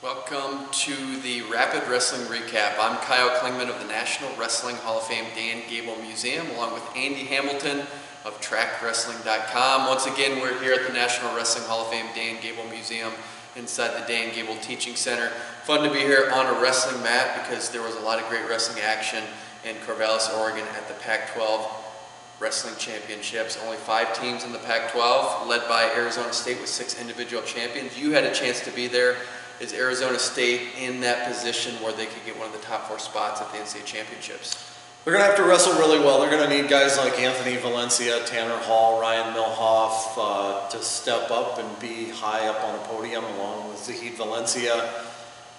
Welcome to the Rapid Wrestling Recap. I'm Kyle Klingman of the National Wrestling Hall of Fame Dan Gable Museum, along with Andy Hamilton of Trackwrestling.com. Once again, we're here at the National Wrestling Hall of Fame Dan Gable Museum inside the Dan Gable Teaching Center. Fun to be here on a wrestling mat because there was a lot of great wrestling action in Corvallis, Oregon at the Pac-12 Wrestling Championships. Only 5 teams in the Pac-12, led by Arizona State with 6 individual champions. You had a chance to be there. Is Arizona State in that position where they could get one of the top 4 spots at the NCAA Championships? They're going to have to wrestle really well. They're going to need guys like Anthony Valencia, Tanner Hall, Ryan Milhoff to step up and be high up on a podium, along with Zahid Valencia,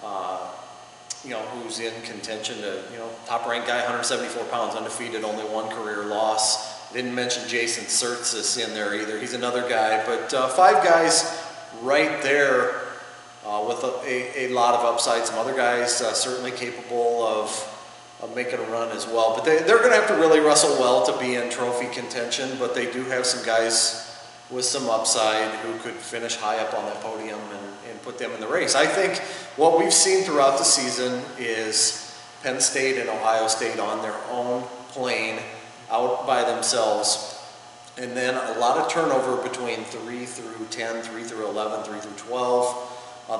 who's in contention to, top-ranked guy, 174 pounds, undefeated, only 1 career loss. Didn't mention Jason Surtsis in there either. He's another guy, but 5 guys right there. With a lot of upside. Some other guys certainly capable of making a run as well. But they're going to have to really wrestle well to be in trophy contention, but they do have some guys with some upside who could finish high up on that podium and put them in the race. I think what we've seen throughout the season is Penn State and Ohio State on their own plane, out by themselves, and then a lot of turnover between 3 through 10, 3 through 11, 3 through 12.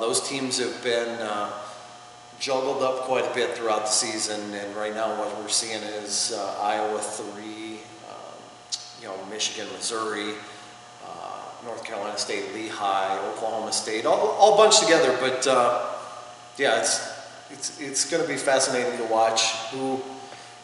Those teams have been juggled up quite a bit throughout the season, and right now what we're seeing is Iowa 3, Michigan, Missouri, North Carolina State, Lehigh, Oklahoma State, all bunched together. But yeah, it's going to be fascinating to watch who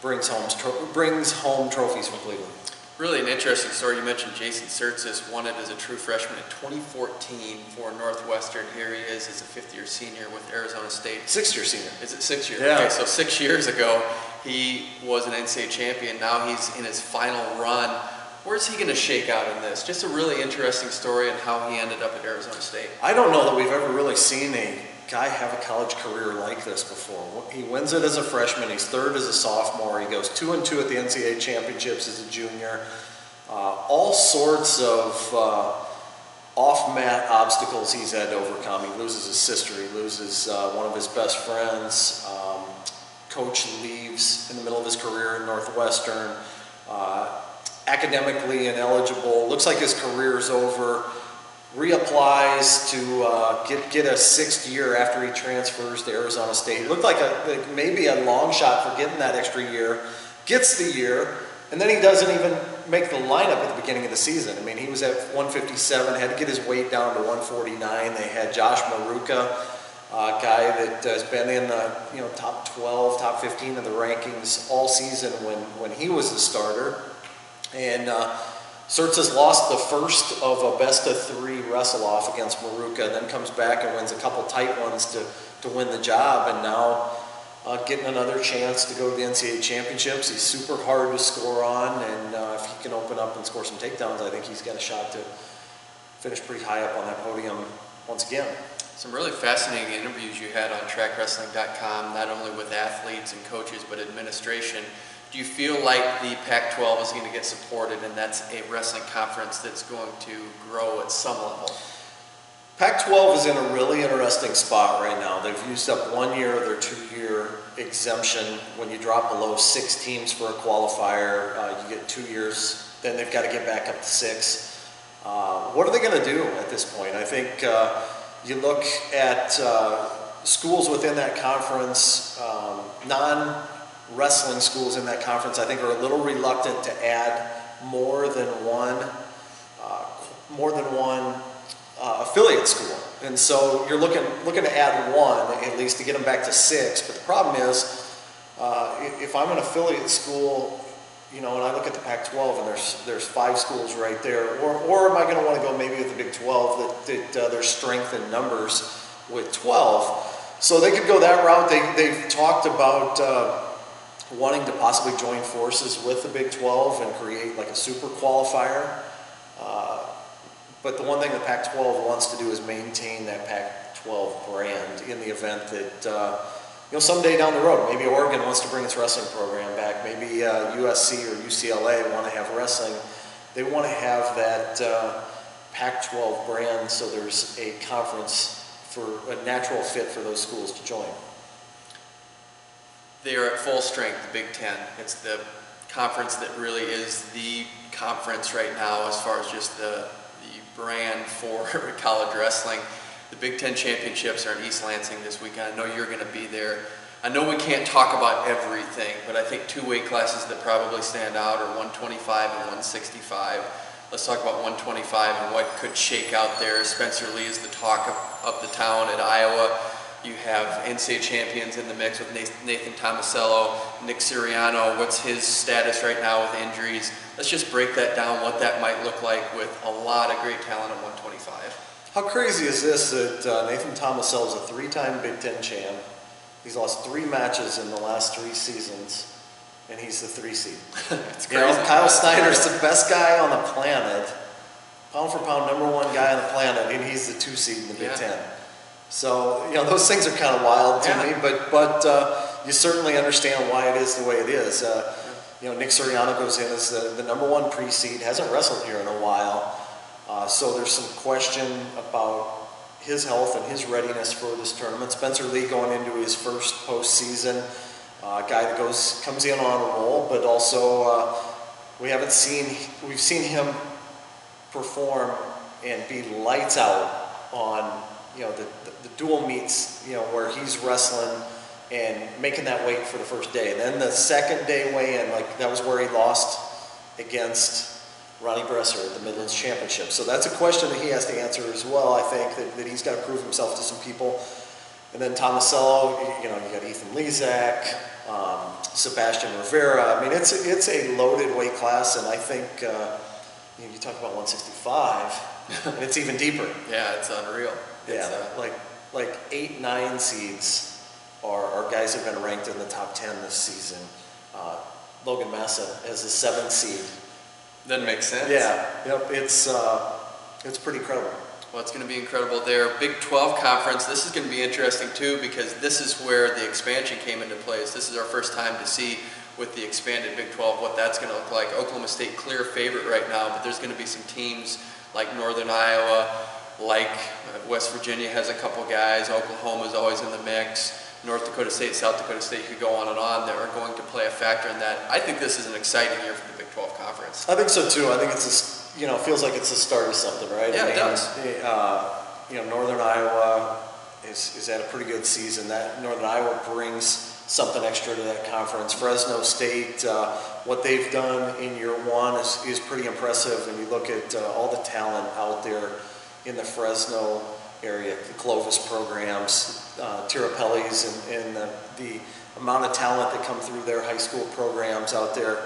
brings home trophies from Cleveland. Really an interesting story. You mentioned Jason Surtsis, won it as a true freshman in 2014 for Northwestern. Here he is as a 5th-year senior with Arizona State. 6th-year senior. Is it 6 years? Yeah. Okay, so 6 years ago, he was an NCAA champion. Now he's in his final run. Where's he going to shake out in this? Just a really interesting story on how he ended up at Arizona State. I don't know that we've ever really seen a guy have a college career like this before. He wins it as a freshman. He's 3rd as a sophomore. He goes 2-2 at the NCAA Championships as a junior. All sorts of off-mat obstacles he's had to overcome. He loses his sister. He loses one of his best friends. Coach leaves in the middle of his career in Northwestern. Academically ineligible. Looks like his career's over. Reapplies to get a 6th year after he transfers to Arizona State. Looked like maybe a long shot for getting that extra year. Gets the year, and then he doesn't even make the lineup at the beginning of the season. I mean, he was at 157, had to get his weight down to 149. They had Josh Maruka, a guy that has been in the top 12, top 15 of the rankings all season when he was the starter. And Surtsis lost the first of a best-of-3 wrestle-off against Maruka, then comes back and wins a couple tight ones to win the job, and now getting another chance to go to the NCAA Championships. He's super hard to score on, and if he can open up and score some takedowns, I think he's got a shot to finish pretty high up on that podium once again. Some really fascinating interviews you had on Trackwrestling.com, not only with athletes and coaches, but administration. Do you feel like the Pac-12 is going to get supported, and that's a wrestling conference that's going to grow at some level? Pac-12 is in a really interesting spot right now. They've used up 1 year of their 2-year exemption. When you drop below 6 teams for a qualifier, you get 2 years. Then they've got to get back up to 6. What are they going to do at this point? I think you look at schools within that conference, non-wrestling schools in that conference, I think, are a little reluctant to add more than one affiliate school. And so you're looking to add 1 at least to get them back to 6. But the problem is, if I'm an affiliate school, and I look at the Pac-12 and there's 5 schools right there, or am I going to want to go maybe with the Big 12 that there's strength in numbers with 12? So they could go that route. They've talked about wanting to possibly join forces with the Big 12 and create like a super qualifier. But the one thing the Pac-12 wants to do is maintain that Pac-12 brand in the event that, someday down the road, maybe Oregon wants to bring its wrestling program back, maybe USC or UCLA want to have wrestling. They want to have that Pac-12 brand, so there's a conference for a natural fit for those schools to join? They are at full strength, the Big Ten. It's the conference that really is the conference right now as far as just the brand for college wrestling. The Big Ten Championships are in East Lansing this weekend. I know you're going to be there. I know we can't talk about everything, but I think two weight classes that probably stand out are 125 and 165. Let's talk about 125 and what could shake out there. Spencer Lee is the talk of the town at Iowa. You have NCAA champions in the mix with Nathan Tomasello, Nick Sirianno. What's his status right now with injuries? Let's just break that down, what that might look like with a lot of great talent at 125. How crazy is this that Nathan Tomasello is a three-time Big Ten champ. He's lost 3 matches in the last 3 seasons, and he's the 3 seed. It's crazy. You know, Kyle Snyder's the best guy on the planet, pound for pound #1 guy on the planet, and he's the 2 seed in the Big Ten. So, you know, those things are kind of wild to me, but you certainly understand why it is the way it is. You know, Nick Sirianno goes in as the #1 pre-seed, hasn't wrestled here in a while, so there's some question about his health and his readiness for this tournament. Spencer Lee going into his first postseason, a guy that comes in on a roll, but also we've seen him perform and be lights out on, you know, the dual meets, you know, where he's wrestling and making that weight for the first day. And then the second day weigh-in, like that was where he lost against Ronnie Bresser at the Midlands Championship. So that's a question that he has to answer as well. I think that he's got to prove himself to some people. And then Tomasello, you know, you got Ethan Lezak, Sebastian Rivera. I mean, it's a loaded weight class, and I think you talk about 165, and it's even deeper. Yeah, it's unreal. Yeah, like 8, 9 seeds are guys who've been ranked in the top 10 this season. Logan Massa as the 7th seed. Doesn't make sense. Yeah, yep, it's pretty incredible. Well, it's going to be incredible there. Big 12 conference, this is going to be interesting too, because this is where the expansion came into place. This is our first time to see with the expanded Big 12 what that's going to look like. Oklahoma State clear favorite right now, but there's going to be some teams like Northern Iowa, like West Virginia has a couple guys, Oklahoma's always in the mix, North Dakota State, South Dakota State, you could go on and on, that are going to play a factor in that. I think this is an exciting year for the Big 12 conference. I think so too. I think it's feels like it's the start of something, right? Yeah, it does. You know, Northern Iowa is at a pretty good season. That Northern Iowa brings something extra to that conference. Fresno State, what they've done in year 1 is pretty impressive. And you look at all the talent out there in the Fresno area, the Clovis programs, Tirapelli's, and the amount of talent that come through their high school programs out there.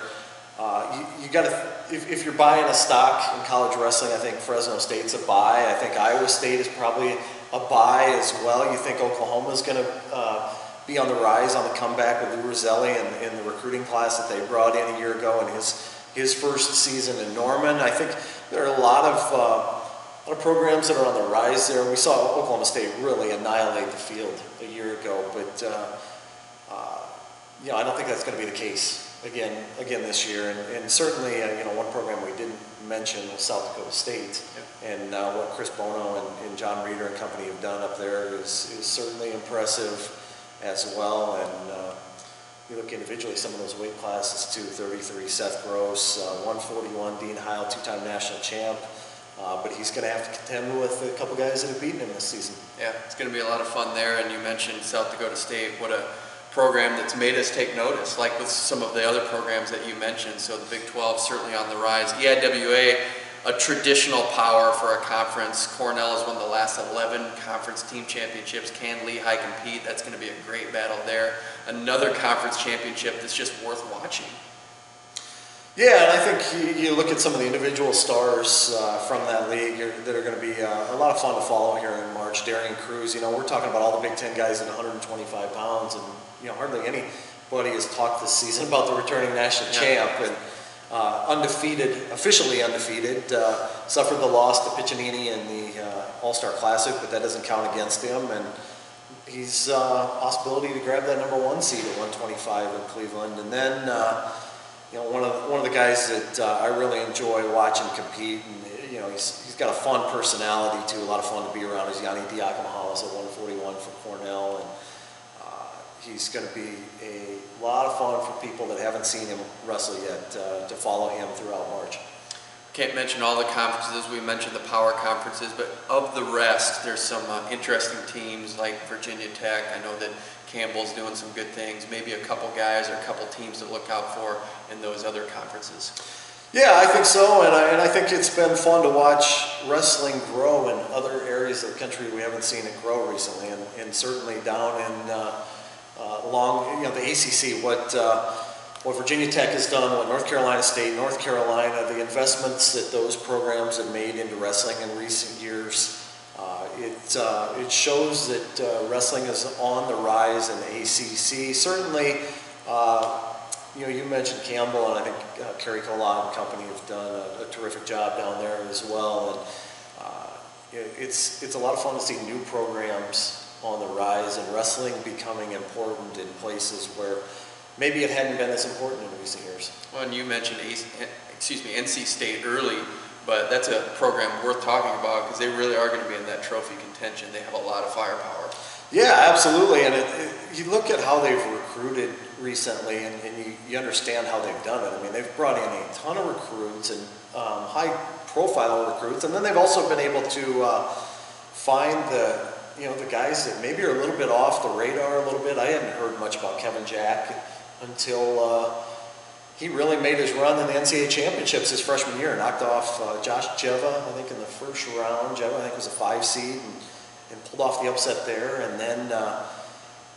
You got to, if you're buying a stock in college wrestling, I think Fresno State's a buy. I think Iowa State is probably a buy as well. You think Oklahoma's going to be on the rise, on the comeback with Lou Roselli and the recruiting class that they brought in a year ago and his first season in Norman. I think there are a lot of programs that are on the rise there. We saw Oklahoma State really annihilate the field a year ago, but I don't think that's going to be the case again this year. And certainly, one program we didn't mention was South Dakota State. Yep. And what Chris Bono and John Reeder and company have done up there is certainly impressive as well. And you look individually, some of those weight classes too. 33, Seth Gross, 141, Dean Heil, 2-time national champ. But he's going to have to contend with a couple guys that have beaten him this season. Yeah, it's going to be a lot of fun there. And you mentioned South Dakota State. What a program that's made us take notice, like with some of the other programs that you mentioned. So the Big 12 certainly on the rise. EIWA, a traditional power for a conference. Cornell has won the last 11 conference team championships. Can Lehigh compete? That's going to be a great battle there. Another conference championship that's just worth watching. Yeah, and I think you look at some of the individual stars from that league that are going to be a lot of fun to follow here in March. Darian Cruz, we're talking about all the Big Ten guys at 125 pounds, and hardly anybody has talked this season about the returning national champ and officially undefeated. Suffered the loss to Piccinini in the All-Star Classic, but that doesn't count against him, and he's a possibility to grab that #1 seed at 125 in Cleveland, and then. One of the guys that I really enjoy watching compete, and you know, he's got a fun personality too, a lot of fun to be around. He's Yanni Diakomahalis at 141 for Cornell, and he's going to be a lot of fun for people that haven't seen him wrestle yet to follow him throughout March. Can't mention all the conferences. We mentioned the power conferences, but of the rest, there's some interesting teams like Virginia Tech. I know that Campbell's doing some good things. Maybe a couple guys or a couple teams to look out for in those other conferences. Yeah, I think so, and I think it's been fun to watch wrestling grow in other areas of the country we haven't seen it grow recently, and certainly down in along, you know, the ACC, what Virginia Tech has done, what North Carolina State, North Carolina, the investments that those programs have made into wrestling in recent years, it shows that wrestling is on the rise in the ACC. Certainly, you know, you mentioned Campbell, and I think Kerry Collot and company have done a terrific job down there as well. And it's a lot of fun to see new programs on the rise and wrestling becoming important in places where maybe it hadn't been as important in recent years. Well, and you mentioned NC State early, but that's a program worth talking about because they really are going to be in that trophy contention. They have a lot of firepower. Yeah, absolutely. And you look at how they've recruited recently, and you understand how they've done it. I mean, they've brought in a ton of recruits and high-profile recruits, and then they've also been able to find the guys that maybe are a little bit off the radar a little bit. I hadn't heard much about Kevin Jack until he really made his run in the NCAA Championships his freshman year, knocked off Josh Jeva, I think, in the first round. Jeva, I think, was a 5 seed and pulled off the upset there. And then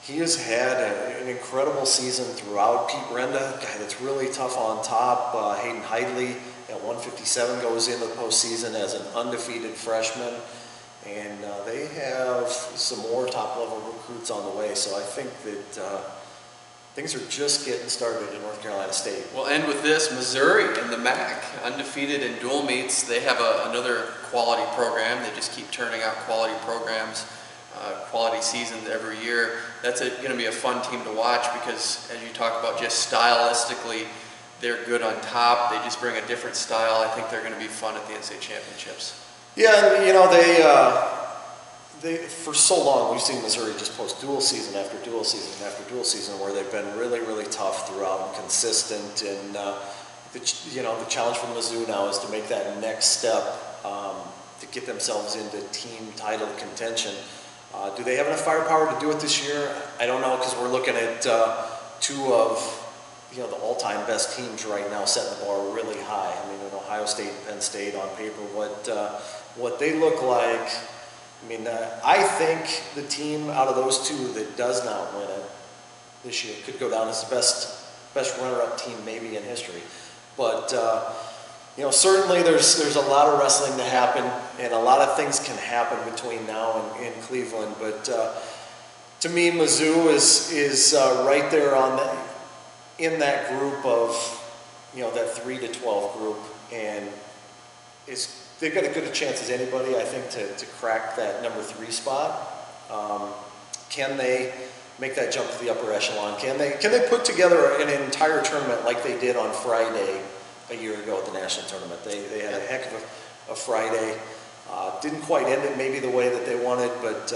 he has had an incredible season throughout. Pete Renda, a guy that's really tough on top. Hayden Heidley at 157 goes into the postseason as an undefeated freshman. And they have some more top-level recruits on the way. So I think that things are just getting started in North Carolina State. We'll end with this. Missouri in the MAC, undefeated in dual meets. They have another quality program. They just keep turning out quality programs, quality seasons every year. That's going to be a fun team to watch because, as you talk about, just stylistically, they're good on top. They just bring a different style. I think they're going to be fun at the NCAA Championships. Yeah, you know, they for so long we've seen Missouri just post dual season after dual season after dual season where they've been really, really tough throughout and consistent. And the challenge for Mizzou now is to make that next step to get themselves into team title contention. Do they have enough firepower to do it this year? I don't know, because we're looking at two of the all-time best teams right now, setting the bar really high. I mean, Ohio State and Penn State on paper, what they look like. I mean, I think the team out of those two that does not win it this year could go down as the best runner-up team maybe in history. But certainly there's a lot of wrestling to happen, and a lot of things can happen between now and Cleveland. But to me, Mizzou is right there in that group of that 3 to 12 group, and they've got as good a chance as anybody, I think, to crack that number 3 spot. Can they make that jump to the upper echelon? Can they put together an entire tournament like they did on Friday a year ago at the national tournament? They had a heck of a Friday. Didn't quite end it maybe the way that they wanted, but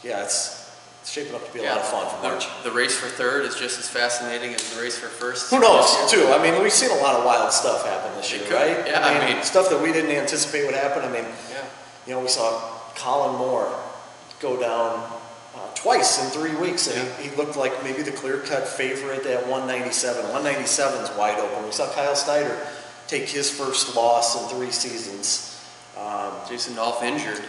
it's shaping up to be a lot of fun for March. The race for third is just as fascinating as the race for first. Who knows, too? I mean, we've seen a lot of wild stuff happen this year, right? Yeah, I mean, stuff that we didn't anticipate would happen. I mean, we saw Colin Moore go down twice in 3 weeks, and he looked like maybe the clear-cut favorite at 197. 197's wide open. We saw Kyle Snyder take his first loss in 3 seasons. Jason Nolf injured.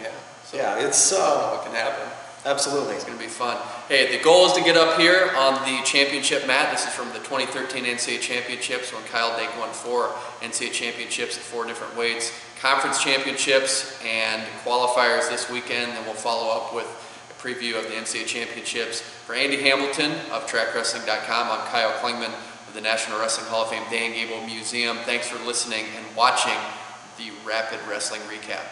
Yeah. So it's what can happen. Absolutely. It's going to be fun. Hey, the goal is to get up here on the championship mat. This is from the 2013 NCAA Championships when Kyle Dake won 4 NCAA Championships at 4 different weights. Conference championships and qualifiers this weekend. Then we'll follow up with a preview of the NCAA Championships. For Andy Hamilton of Trackwrestling.com, I'm Kyle Klingman of the National Wrestling Hall of Fame Dan Gable Museum. Thanks for listening and watching the Rapid Wrestling Recap.